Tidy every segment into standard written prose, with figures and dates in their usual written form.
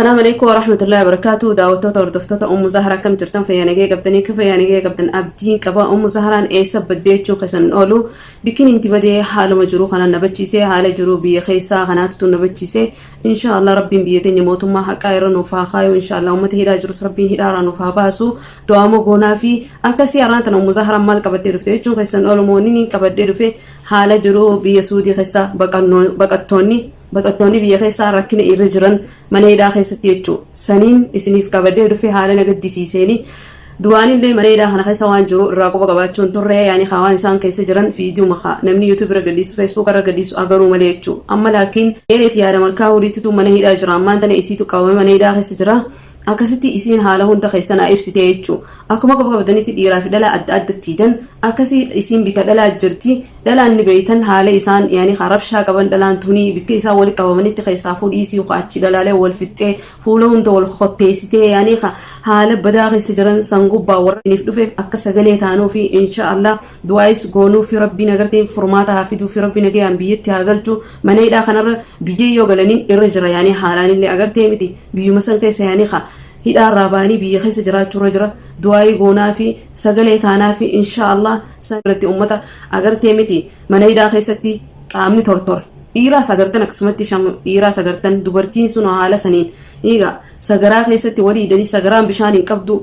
السلام عليكم ورحمة الله وبركاته. دعوتو توردفتو أم زهرة كم جرتن في يانجي قبتني كيف يانجي قبتن أبدي كبا أم زهرة أي سب بديتشو خسن أولو بكين انت بدي حال مجرو خنا نبتشيسه حال جرو بيخيسا خنات تنبتشيسه إن شاء الله ربي بيتين يموت ما حكاير نوفا خايو إن شاء الله أمتي هدا جرس ربي هدا نوفا باسو دوامو قونا في أكسي أرانتنا أم زهرة مال كبتي رفتيتشو خسن أولو مونين كبتي رفي حال جرو بيسودي خيسا baqattoonni biyya keessaa rakkina irra jiran mana hidhaa keessatti jechuu saniin isiniif qabadee dhufee haala nagaddisiiseeni du'aanillee mana hidhaa kana keessa waan jiru irraa quba qabaachuun turre yaani hawaan isaan keessa jiran viidiyoo maka namni YouTube irra gadhiisu Facebook irra gadhiisu agaruu malee jechuu amma laakiin eeleeti yaada malkaa horiistitu mana hidhaa jira ammaan tana isiitu qabame mana hidhaa keessa jira akkasitti isiin haala hunda keessana ibsite jechuu akkuma qabadanitti dhiiraa fi dhalaa adda addatti dan akkasi isiin bika dhalaa jirti dhalaan ni beeytan haala isaan yaani qarabshaa qaban dhalaan tuni bikka isaa wali qabamanitti keessaa fuudhiisii qaachi dhalaalee wal fixxee fuula hunda wal khotteessitee yaani haala badaa keessa jiran sangubbaa warra isiniif dhufeef akka sagalee taanuu fi inshallah du'aayis goonuu fi rabbiin agartee furmaata hafiduu fi rabbiin nagayaan biyyatti haa galchu mana hidhaa kanarra biyyee galaniin irra jira yaani haalaan illee agartee miti biyyuma san keessa yaani hidhaa raabanii biyya keessa jiraachuu jira du'aayii goonaa fi sagalee taanaa fi inshallah sagartii ummata agartee miti mana hidhaa keessatti qaamni tortor dhiiraa sagartan akkasumatti dhiiraa sagartan dubartiin sun haala saniin eega sagaraa keessatti walii hidhanii sagaraan bishaan hin qabdu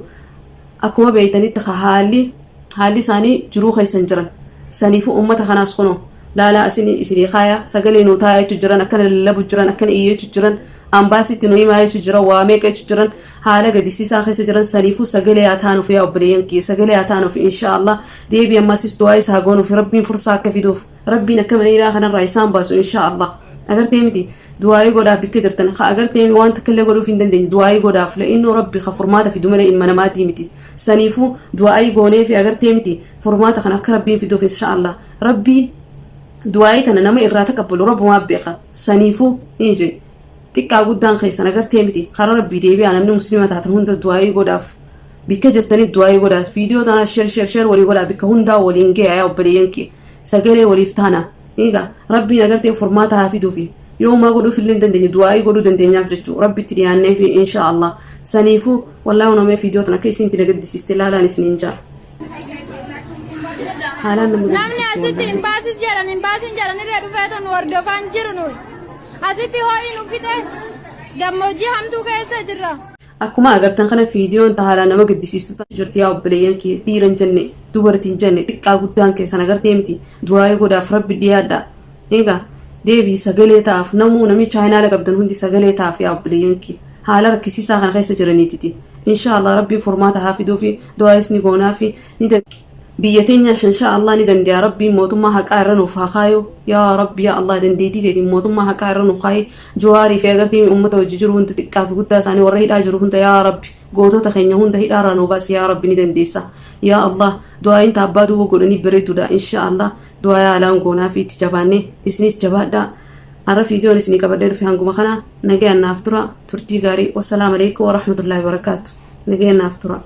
akkuma beeytanitti haalli isaanii jiruu keessan jiran saniifu ummata kanaas kuno laalaa isinii kaaya sagalee nuu taa'aa jiran akkana lallabu jiran akkana iyyachuu jiran ambaasitti nuyi maayichu jira waa meeqachu jiran haala gadisiisaa keessa jiran saniifu sagalee haa taanuuf yaa obboleeyyan kiyya sagalee haa taanuuf inshallah deebii ammasis du'aa isaa haa goonuuf rabbiin fursaa akka fiduuf rabbiin akka mana hidhaa kanarraa isaan baasu inshallah agartee miti du'aayii godhaaf bikka jirtan agartee waan takkallee godhuuf hin dandeenye du'aayii godhaaf la'innu rabbi furmaata fidu malee ilma namaatii miti saniifu du'aayii goonee fi agartee miti furmaata kan akka rabbiin fiduuf inshallah rabbiin du'aayii tana nama irraa taqabbalu rabbumaa beeka saniifu inje xiqqaa guddaan keessan agartee miti karaa rabbii deebi'aa namni muslima taatan hunda du'aayii godhaaf bikka jirtanii du'aayii godhaaf viidiyoo tana sheer walii godhaaf bikka hundaa waliin ga'e ayaa obboleeyyan kee sagalee waliif taana eega rabbiin agartee furmaata haa fiduufi yoo maa godhuuf illee hin dandeenye du'aayii godhuu dandeenyaaf jechuu rabbitti dhiyaannee fi inshallah saniifu wallaahi namee viidiyoo tana akka isin nagaddisiiste laalaan isiniin jaa haalaan nama gaddisiiste namni asitti hin baasin jedhan irra dhufee tan hordofaan jiru nuyi asitti ho'iin uffite gammoojjii hamtuu keessa jirra. Akkuma agartan kana viidiyoon haala nama gaddisiistu jirti yaa obboleeyyan kee dhiiran jenne dubartiin jenne xiqqaa guddaan keessan agartee miti du'aayii godhaaf rabbi dhiyaadha eegaa deebii sagalee ta'aaf namni chaayinaala qabdan hundi sagalee ta'aaf yaa obboleeyyan kee haala rakkisiisaa kana keessa jiraniititi inshallah rabbiin furmaata haa fiduu fi du'aayis ni goonaa fi ni biyyateenya inshallah ni dandeeya rabbiin mootummaa haqaa irra nuuf haa kaayu yaa rabbi yaa allah dandeetii teetiin mootummaa haqaa irra nuuf kaayi jawaarii fi agartee ummata hojii jiru hunda xiqqaa fi guddaa isaanii warra hidhaa jiru hunda yaa rabbi gootota keenya hunda hidhaarraa nuu baasi yaa rabbi ni dandeessa yaa allah du'aayin taabbaa duuba godhanii bareeduudha inshallah du'aa yaalaan goonaa fi itti jabaannee isinis jabaadhaa arra viidiyoon isinii qabadee dhufe hanguma kana nagayaan naaf tura turtii gaarii wassalaamu alaikum warahmatullaahi wabarakaatu nagayaan naaf tura.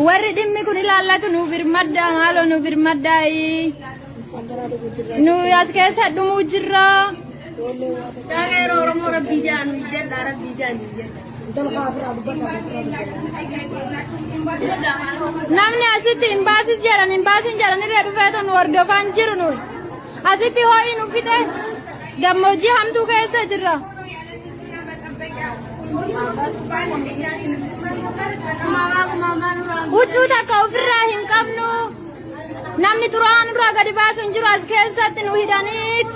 warri dhimmi kun ilaallatu nu birmadda maaloo nu birmaddaayi nu as keessa dhumuu jirra oromoo rabbii jaanu jedha rabbii jaanu namni asitti hin baasin jedhan irra dhufee tan hordofaan jiru nuyi asitti ho'iin uffite gammoojjii hamtuu keessa jirra. Huccuu takka ofirraa hin qabnu namni turaan irraa gadi baasu hin jiru as keessatti nu hidhaniit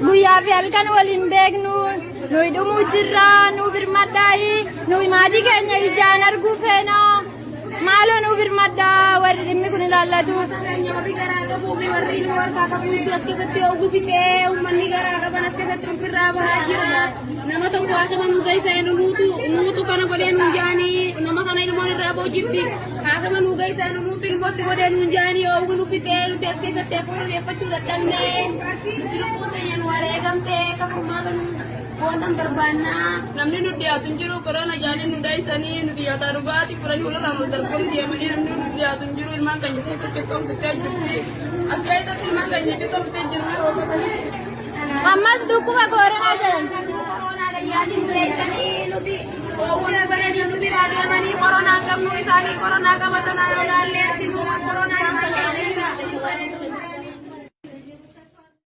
guyyaa fi halkan waliin beeknu nuyi dhumuu jirra nu birmaddaayi nuyi maatii keenya ijaan arguu feena maaloo nu birmaddaa warri dhimmi kun ilaallatu. Warri garaa qabuu fi warri ilma warqaa qabuu iddoo as keessatti yoo gufitee uummanni garaa qaban as keessatti ofirraa bahaa jira. Nama tokko haasama nu geessaa nuutu kana godhee nu jaanii nama kana ilmoon irraa boojjitti haasama nu geessaa nuutu ilmootti godhee nu jaanii yoo nu fitee nuti as keessatti fuudheffachuu dadhabnee nuti lubbuun keenya nu wareegamtee kafurmaata wantan barbaannaa namni nu dhiyaatu hin jiru korona jaanii nu daa'isanii nuti yaataa dhugaatii furanii walirraa nu darbamu deemanii namni nu dhiyaatu hin jiru ilmaan keenya keessatti qorfitee jirti as keessatti ilmaan keenya qorfitee jirti. Ammas dhukkuba koronaa jedhan. Yaatiin bireessanii nuti wal bananii nu biraa deemanii koronaa qabnu isaanii koronaa qabatan alaallee arginu koronaa